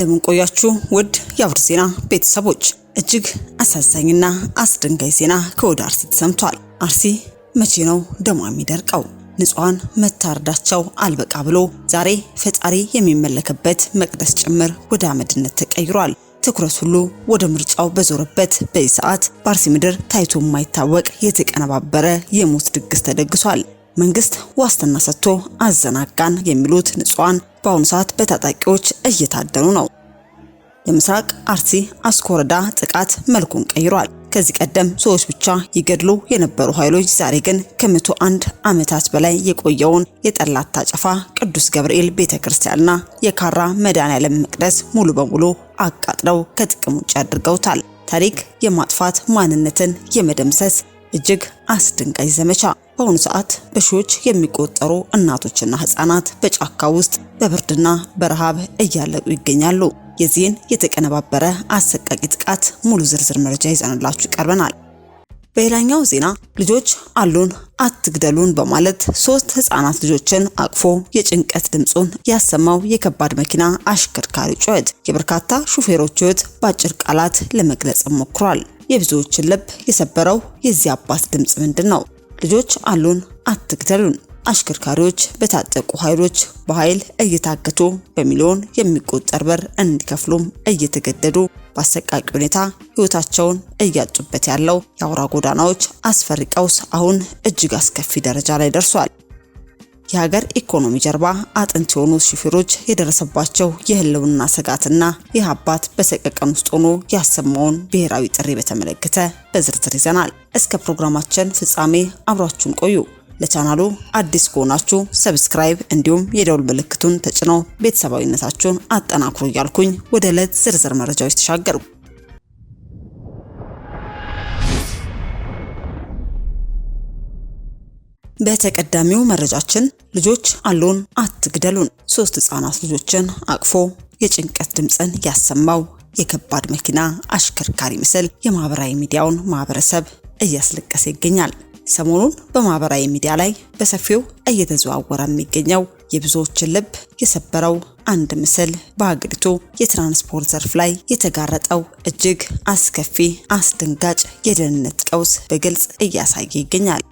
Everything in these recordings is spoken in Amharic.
እንደምን ቆያችሁ ውድ የአውድ ዜና ቤተሰቦች። እጅግ አሳዛኝና አስደንጋጭ ዜና ከወደ አርሲ ተሰምቷል። አርሲ መቼ ነው ደሟ የሚደርቀው? ንጹሃን መታረዳቸው አልበቃ ብሎ ዛሬ ፈጣሪ የሚመለክበት መቅደስ ጭምር ወደ አመድነት ተቀይሯል። ትኩረት ሁሉ ወደ ምርጫው በዞረበት በዚህ ሰዓት በአርሲ ምድር ታይቶ የማይታወቅ የተቀነባበረ የሞት ድግስ ተደግሷል። መንግስት ዋስትና ሰጥቶ አዘናጋን የሚሉት ንጹሃን በአሁኑ ሰዓት በታጣቂዎች እየታደኑ ነው። የምስራቅ አርሲ አስኮ ወረዳ ጥቃት መልኩን ቀይሯል። ከዚህ ቀደም ሰዎች ብቻ ይገድሉ የነበሩ ኃይሎች ዛሬ ግን ከ101 ዓመታት በላይ የቆየውን የጠላታ ጨፋ ቅዱስ ገብርኤል ቤተክርስቲያንና የካራ መድኃኔዓለም መቅደስ ሙሉ በሙሉ አቃጥለው ከጥቅም ውጭ አድርገውታል። ታሪክ የማጥፋት ማንነትን የመደምሰስ እጅግ አስደንጋጭ ዘመቻ። በአሁኑ ሰዓት በሺዎች የሚቆጠሩ እናቶችና ህፃናት በጫካ ውስጥ በብርድና በረሃብ እያለቁ ይገኛሉ። የዚህን የተቀነባበረ አሰቃቂ ጥቃት ሙሉ ዝርዝር መረጃ ይዘንላችሁ ቀርበናል። በሌላኛው ዜና ልጆች አሉን አትግደሉን በማለት 3 ህፃናት ልጆችን አቅፎ የጭንቀት ድምጹን ያሰማው የከባድ መኪና አሽከርካሪ ጩኸት የበርካታ ሹፌሮች ህይወት በአጭር ቃላት ለመግለጽ ሞክሯል። የብዙዎችን ልብ የሰበረው የዚህ አባት ድምጽ ምንድነው? ልጆች አሉን አትግደሉን። አሽከርካሪዎች በታጠቁ ኃይሎች በኃይል እየታገቱ በሚሊዮን የሚቆጠር ብር እንዲከፍሉም እየተገደዱ በአሰቃቂ ሁኔታ ህይወታቸውን እያጡበት ያለው የአውራ ጎዳናዎች አስፈሪ ቀውስ አሁን እጅግ አስከፊ ደረጃ ላይ ደርሷል። የሀገር ኢኮኖሚ ጀርባ አጥንት የሆኑ ሹፌሮች የደረሰባቸው የህልውና ስጋትና የአባት በሰቀቀን ውስጥ ሆኖ ያሰማውን ብሔራዊ ጥሪ በተመለከተ በዝርዝር ይዘናል። እስከ ፕሮግራማችን ፍጻሜ አብራችሁን ቆዩ። ለቻናሉ አዲስ ከሆናችሁ ሰብስክራይብ እንዲሁም የደውል ምልክቱን ተጭነው ቤተሰባዊነታችሁን አጠናክሩ እያልኩኝ ወደ ዕለት ዝርዝር መረጃዎች ተሻገሩ። በተቀዳሚው መረጃችን ልጆች አሉን አትግደሉን 3 ህፃናት ልጆችን አቅፎ የጭንቀት ድምጽን ያሰማው የከባድ መኪና አሽከርካሪ ምስል የማህበራዊ ሚዲያውን ማህበረሰብ እያስለቀሰ ይገኛል። ሰሞኑን በማህበራዊ ሚዲያ ላይ በሰፊው እየተዘዋወረ የሚገኘው የብዙዎችን ልብ የሰበረው አንድ ምስል በሀገሪቱ የትራንስፖርት ዘርፍ ላይ የተጋረጠው እጅግ አስከፊ አስደንጋጭ የደህንነት ቀውስ በግልጽ እያሳየ ይገኛል።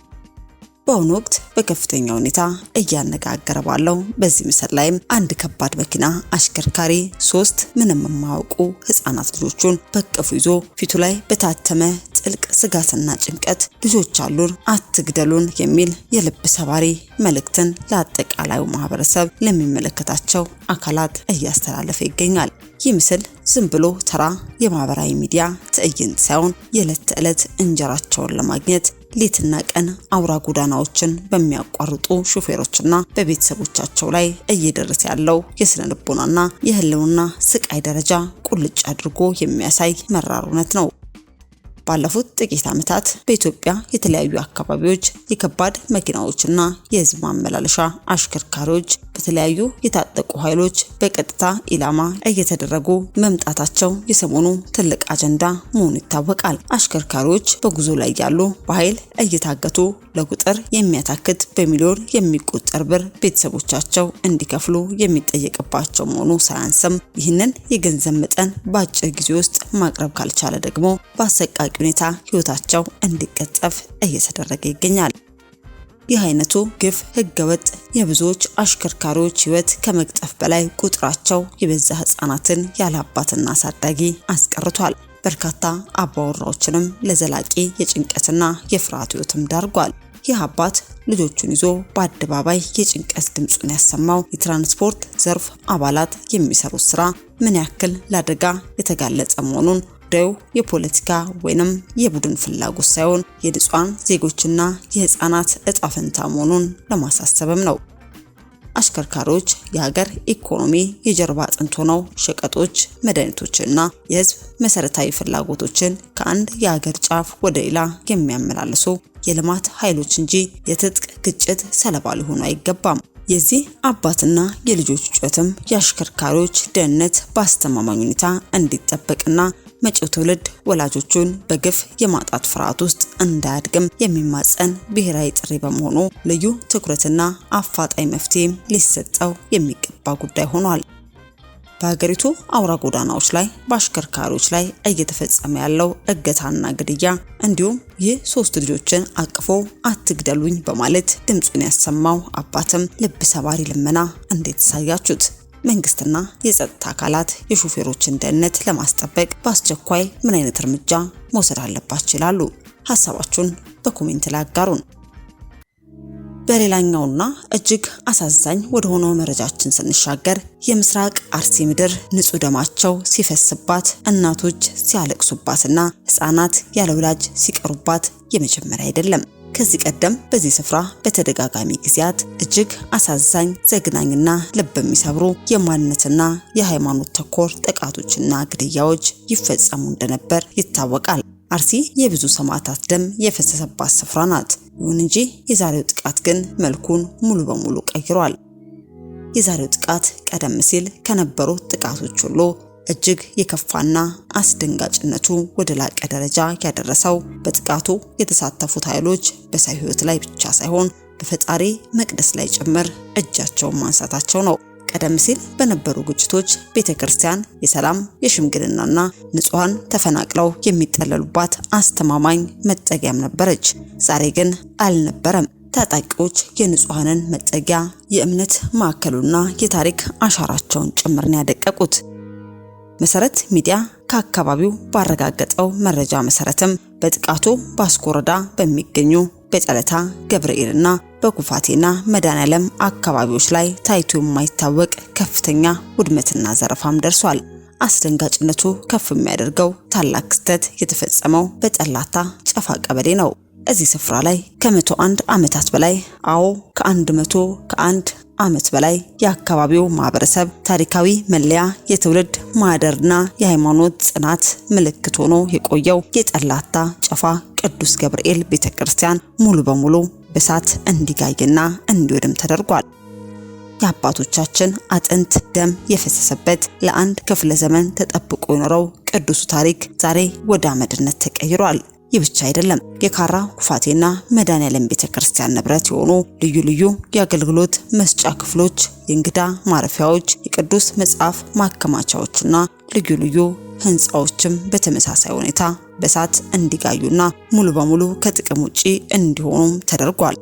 በአሁኑ ወቅት በከፍተኛ ሁኔታ እያነጋገረ ባለው በዚህ ምስል ላይም አንድ ከባድ መኪና አሽከርካሪ 3 ምንም የማያውቁ ህፃናት ልጆቹን በቅፉ ይዞ ፊቱ ላይ በታተመ ጥልቅ ስጋትና ጭንቀት ልጆች አሉን አትግደሉን የሚል የልብ ሰባሪ መልእክትን ለአጠቃላዩ ማህበረሰብ ለሚመለከታቸው አካላት እያስተላለፈ ይገኛል። ይህ ምስል ዝም ብሎ ተራ የማህበራዊ ሚዲያ ትዕይንት ሳይሆን የዕለት ተዕለት እንጀራቸውን ለማግኘት ሌትና ቀን አውራ ጎዳናዎችን በሚያቋርጡ ሹፌሮችና በቤተሰቦቻቸው ላይ እየደረሰ ያለው የስነ ልቦናና የህልውና ስቃይ ደረጃ ቁልጭ አድርጎ የሚያሳይ መራር እውነት ነው። ባለፉት ጥቂት ዓመታት በኢትዮጵያ የተለያዩ አካባቢዎች የከባድ መኪናዎችና የህዝብ ማመላለሻ አሽከርካሪዎች በተለያዩ የታጠቁ ኃይሎች በቀጥታ ኢላማ እየተደረጉ መምጣታቸው የሰሞኑ ትልቅ አጀንዳ መሆኑ ይታወቃል። አሽከርካሪዎች በጉዞ ላይ ያሉ በኃይል እየታገቱ ለቁጥር የሚያታክት በሚሊዮን የሚቆጠር ብር ቤተሰቦቻቸው እንዲከፍሉ የሚጠየቅባቸው መሆኑ ሳያንስም ይህንን የገንዘብ መጠን በአጭር ጊዜ ውስጥ ማቅረብ ካልቻለ ደግሞ በአሰቃቂ ሁኔታ ህይወታቸው እንዲቀጠፍ እየተደረገ ይገኛል። ይህ አይነቱ ግፍ ህገወጥ የብዙዎች አሽከርካሪዎች ህይወት ከመቅጠፍ በላይ ቁጥራቸው የበዛ ህፃናትን ያለ አባትና አሳዳጊ አስቀርቷል። በርካታ አባወራዎችንም ለዘላቂ የጭንቀትና የፍርሃት ህይወትም ዳርጓል። ይህ አባት ልጆቹን ይዞ በአደባባይ የጭንቀት ድምጹን ያሰማው የትራንስፖርት ዘርፍ አባላት የሚሰሩት ስራ ምን ያክል ለአደጋ የተጋለጸ መሆኑን የፖለቲካ ወይንም የቡድን ፍላጎት ሳይሆን የንጹሃን ዜጎችና የህፃናት እጣ ፈንታ መሆኑን ለማሳሰብም ነው። አሽከርካሪዎች የሀገር ኢኮኖሚ የጀርባ አጥንት ሆነው ሸቀጦች፣ መድኃኒቶችና የህዝብ መሰረታዊ ፍላጎቶችን ከአንድ የሀገር ጫፍ ወደ ሌላ የሚያመላልሱ የልማት ኃይሎች እንጂ የትጥቅ ግጭት ሰለባ ሊሆኑ አይገባም። የዚህ አባትና የልጆች ጩኸትም የአሽከርካሪዎች ደህንነት በአስተማማኝ ሁኔታ እንዲጠበቅና መጪው ትውልድ ወላጆቹን በግፍ የማጣት ፍርሃት ውስጥ እንዳያድግም የሚማጸን ብሔራዊ ጥሪ በመሆኑ ልዩ ትኩረትና አፋጣኝ መፍትሄ ሊሰጠው የሚገባ ጉዳይ ሆኗል። በሀገሪቱ አውራ ጎዳናዎች ላይ በአሽከርካሪዎች ላይ እየተፈጸመ ያለው እገታና ግድያ እንዲሁም ይህ 3 ልጆችን አቅፎ አትግደሉኝ በማለት ድምጹን ያሰማው አባትም ልብ ሰባሪ ልመና እንዴት ሳያችሁት? መንግስትና የጸጥታ አካላት የሾፌሮችን ደህንነት ለማስጠበቅ በአስቸኳይ ምን አይነት እርምጃ መውሰድ አለባቸው ይላሉ? ሐሳባችሁን በኮሜንት ላይ አጋሩን። በሌላኛውና እጅግ አሳዛኝ ወደ ሆነው መረጃችን ስንሻገር የምስራቅ አርሲ ምድር ንጹህ ደማቸው ሲፈስባት እናቶች ሲያለቅሱባትና ህፃናት ያለ ወላጅ ሲቀሩባት የመጀመሪያ አይደለም። ከዚህ ቀደም በዚህ ስፍራ በተደጋጋሚ ጊዜያት እጅግ አሳዛኝ ዘግናኝና ልብ የሚሰብሩ የማንነትና የሃይማኖት ተኮር ጥቃቶችና ግድያዎች ይፈጸሙ እንደነበር ይታወቃል። አርሲ የብዙ ሰማዕታት ደም የፈሰሰባት ስፍራ ናት። ይሁን እንጂ የዛሬው ጥቃት ግን መልኩን ሙሉ በሙሉ ቀይሯል። የዛሬው ጥቃት ቀደም ሲል ከነበሩት ጥቃቶች ሁሉ እጅግ የከፋና አስደንጋጭነቱ ወደ ላቀ ደረጃ ያደረሰው በጥቃቱ የተሳተፉት ኃይሎች በሰው ሕይወት ላይ ብቻ ሳይሆን በፈጣሪ መቅደስ ላይ ጭምር እጃቸውን ማንሳታቸው ነው። ቀደም ሲል በነበሩ ግጭቶች ቤተክርስቲያን የሰላም የሽምግልናና ንጹሃን ተፈናቅለው የሚጠለሉባት አስተማማኝ መጠጊያም ነበረች። ዛሬ ግን አልነበረም። ታጣቂዎች የንጹሃንን መጠጊያ የእምነት ማዕከሉና የታሪክ አሻራቸውን ጭምርን ያደቀቁት። መሰረት ሚዲያ ከአካባቢው ባረጋገጠው መረጃ መሰረትም በጥቃቱ በአስኮ ወረዳ በሚገኙ በጸለታ ገብርኤልና በኩፋቴና መድኃኔዓለም አካባቢዎች ላይ ታይቶ የማይታወቅ ከፍተኛ ውድመትና ዘረፋም ደርሷል። አስደንጋጭነቱ ከፍ የሚያደርገው ታላቅ ክስተት የተፈጸመው በጠላታ ጨፋ ቀበሌ ነው። እዚህ ስፍራ ላይ ከ101 ዓመታት በላይ ከ101 ዓመት በላይ የአካባቢው ማህበረሰብ ታሪካዊ መለያ የትውልድ ማህደርና የሃይማኖት ጽናት ምልክት ሆኖ የቆየው የጠላታ ጨፋ ቅዱስ ገብርኤል ቤተክርስቲያን ሙሉ በሙሉ በእሳት እንዲጋይና እንዲወድም ተደርጓል። የአባቶቻችን አጥንት ደም የፈሰሰበት ለአንድ ክፍለ ዘመን ተጠብቆ የኖረው ቅዱሱ ታሪክ ዛሬ ወደ አመድነት ተቀይሯል። ይህ ብቻ አይደለም። የካራ ኩፋቴና መድኃኔዓለም ቤተክርስቲያን ንብረት የሆኑ ልዩ ልዩ የአገልግሎት መስጫ ክፍሎች፣ የእንግዳ ማረፊያዎች፣ የቅዱስ መጽሐፍ ማከማቻዎችና ልዩ ልዩ ህንጻዎችም በተመሳሳይ ሁኔታ በእሳት እንዲጋዩና ሙሉ በሙሉ ከጥቅም ውጪ እንዲሆኑም ተደርጓል።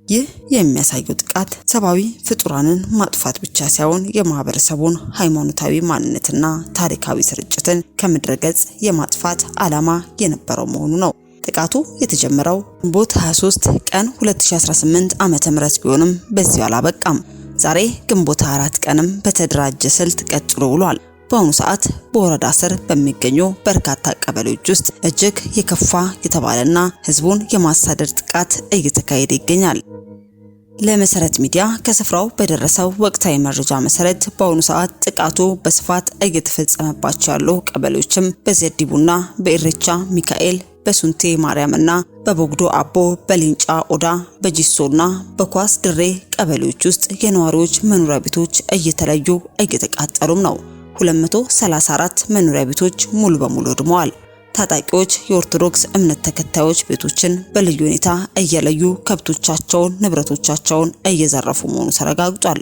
ይህ የሚያሳየው ጥቃት ሰብአዊ ፍጡራንን ማጥፋት ብቻ ሳይሆን የማህበረሰቡን ሃይማኖታዊ ማንነትና ታሪካዊ ስርጭትን ከምድረገጽ የማጥፋት ዓላማ የነበረው መሆኑ ነው። ጥቃቱ የተጀመረው ግንቦት 23 ቀን 2018 ዓ.ም ቢሆንም በዚሁ አላበቃም። ዛሬ ግንቦት 4 ቀንም በተደራጀ ስልት ቀጥሎ ውሏል። በአሁኑ ሰዓት በወረዳ ስር በሚገኙ በርካታ ቀበሌዎች ውስጥ እጅግ የከፋ የተባለና ህዝቡን የማሳደድ ጥቃት እየተካሄደ ይገኛል። ለመሰረት ሚዲያ ከስፍራው በደረሰው ወቅታዊ መረጃ መሰረት በአሁኑ ሰዓት ጥቃቱ በስፋት እየተፈጸመባቸው ያሉ ቀበሌዎችም በዘዲቡና በኢሬቻ ሚካኤል በሱንቴ ማርያምና በቦግዶ አቦ በሊንጫ ኦዳ በጂሶና በኳስ ድሬ ቀበሌዎች ውስጥ የነዋሪዎች መኖሪያ ቤቶች እየተለዩ እየተቃጠሉም ነው። 234 መኖሪያ ቤቶች ሙሉ በሙሉ ወድመዋል። ታጣቂዎች የኦርቶዶክስ እምነት ተከታዮች ቤቶችን በልዩ ሁኔታ እየለዩ ከብቶቻቸውን፣ ንብረቶቻቸውን እየዘረፉ መሆኑ ተረጋግጧል።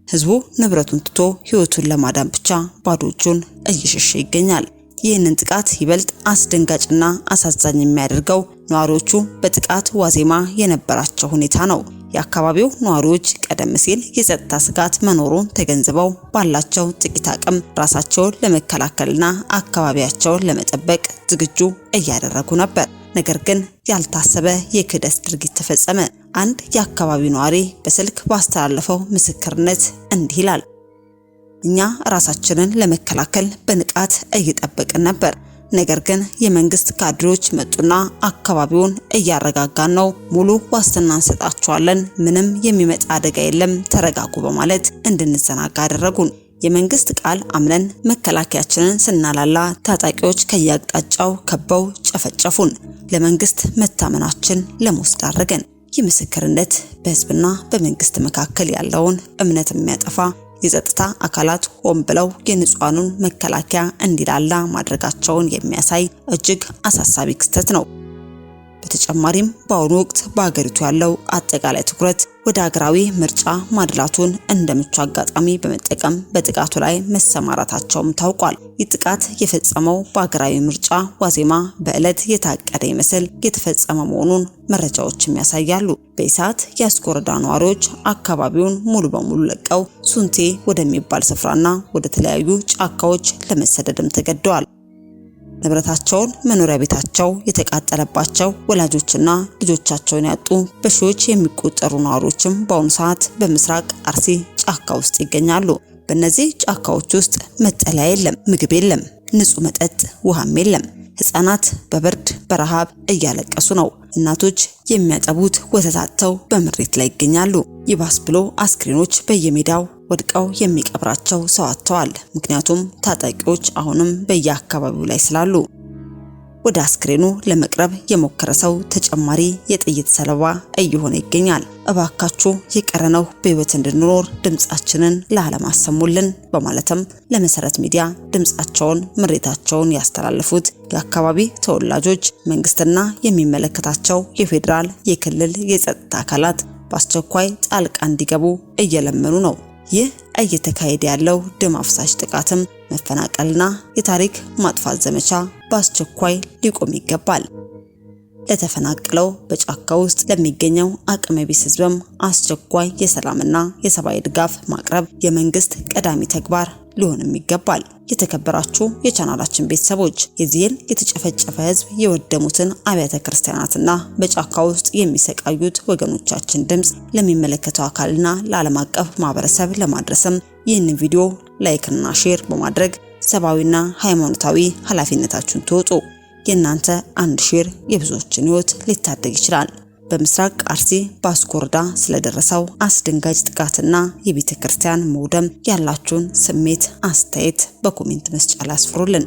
ህዝቡ ንብረቱን ትቶ ህይወቱን ለማዳን ብቻ ባዶ እጁን እየሸሸ ይገኛል። ይህንን ጥቃት ይበልጥ አስደንጋጭና አሳዛኝ የሚያደርገው ነዋሪዎቹ በጥቃት ዋዜማ የነበራቸው ሁኔታ ነው። የአካባቢው ነዋሪዎች ቀደም ሲል የጸጥታ ስጋት መኖሩን ተገንዝበው ባላቸው ጥቂት አቅም ራሳቸውን ለመከላከልና አካባቢያቸውን ለመጠበቅ ዝግጁ እያደረጉ ነበር። ነገር ግን ያልታሰበ የክህደት ድርጊት ተፈጸመ። አንድ የአካባቢው ነዋሪ በስልክ ባስተላለፈው ምስክርነት እንዲህ ይላል። እኛ ራሳችንን ለመከላከል በንቃት እየጠበቅን ነበር። ነገር ግን የመንግስት ካድሬዎች መጡና አካባቢውን እያረጋጋን ነው፣ ሙሉ ዋስትና እንሰጣቸዋለን፣ ምንም የሚመጣ አደጋ የለም፣ ተረጋጉ በማለት እንድንዘናጋ አደረጉን። የመንግስት ቃል አምነን መከላከያችንን ስናላላ ታጣቂዎች ከያቅጣጫው ከበው ጨፈጨፉን። ለመንግስት መታመናችን ለሞት ዳረገን። ይህ ምስክርነት በህዝብና በመንግስት መካከል ያለውን እምነት የሚያጠፋ የጸጥታ አካላት ሆን ብለው የንጹሃኑን መከላከያ እንዲላላ ማድረጋቸውን የሚያሳይ እጅግ አሳሳቢ ክስተት ነው። በተጨማሪም በአሁኑ ወቅት በአገሪቱ ያለው አጠቃላይ ትኩረት ወደ ሀገራዊ ምርጫ ማድላቱን እንደ ምቹ አጋጣሚ በመጠቀም በጥቃቱ ላይ መሰማራታቸውም ታውቋል። ይህ ጥቃት የፈጸመው በሀገራዊ ምርጫ ዋዜማ በዕለት የታቀደ ይመስል የተፈጸመ መሆኑን መረጃዎችም ያሳያሉ። በኢሳት የአስኮ ወረዳ ነዋሪዎች አካባቢውን ሙሉ በሙሉ ለቀው ሱንቴ ወደሚባል ስፍራና ወደ ተለያዩ ጫካዎች ለመሰደድም ተገደዋል። ንብረታቸውን መኖሪያ ቤታቸው የተቃጠለባቸው ወላጆችና ልጆቻቸውን ያጡ በሺዎች የሚቆጠሩ ነዋሪዎችም በአሁኑ ሰዓት በምስራቅ አርሲ ጫካ ውስጥ ይገኛሉ። በእነዚህ ጫካዎች ውስጥ መጠለያ የለም፣ ምግብ የለም፣ ንጹህ መጠጥ ውሃም የለም። ህፃናት በብርድ በረሃብ እያለቀሱ ነው። እናቶች የሚያጠቡት ወተት አጥተው በምሬት ላይ ይገኛሉ። ይባስ ብሎ አስክሬኖች በየሜዳው ወድቀው የሚቀብራቸው ሰው አጥተዋል። ምክንያቱም ታጣቂዎች አሁንም በየአካባቢው ላይ ስላሉ። ወደ አስክሬኑ ለመቅረብ የሞከረ ሰው ተጨማሪ የጥይት ሰለባ እየሆነ ይገኛል። እባካችሁ የቀረነው በህይወት እንድንኖር ድምጻችንን ለዓለም አሰሙልን በማለትም ለመሰረት ሚዲያ ድምጻቸውን ምሬታቸውን ያስተላለፉት የአካባቢ ተወላጆች መንግስትና የሚመለከታቸው የፌዴራል የክልል የጸጥታ አካላት በአስቸኳይ ጣልቃ እንዲገቡ እየለመኑ ነው። ይህ እየተካሄደ ያለው ደም አፍሳሽ ጥቃትም መፈናቀልና የታሪክ ማጥፋት ዘመቻ በአስቸኳይ ሊቆም ይገባል። ለተፈናቀለው በጫካ ውስጥ ለሚገኘው አቅመ ቢስ ህዝብም አስቸኳይ የሰላምና የሰብአዊ ድጋፍ ማቅረብ የመንግስት ቀዳሚ ተግባር ሊሆንም ይገባል። የተከበራችሁ የቻናላችን ቤተሰቦች የዚህን የተጨፈጨፈ ህዝብ የወደሙትን አብያተ ክርስቲያናትና በጫካ ውስጥ የሚሰቃዩት ወገኖቻችን ድምጽ ለሚመለከተው አካልና ለዓለም አቀፍ ማህበረሰብ ለማድረስም ይህንን ቪዲዮ ላይክና ሼር በማድረግ ሰብአዊና ሃይማኖታዊ ኃላፊነታችሁን ተወጡ። የእናንተ አንድ ሼር የብዙዎችን ህይወት ሊታደግ ይችላል። በምስራቅ አርሲ በአስኮ ወረዳ ስለደረሰው አስደንጋጭ ጥቃትና የቤተ ክርስቲያን መውደም ያላችሁን ስሜት አስተያየት በኮሜንት መስጫ ላይ አስፍሩልን።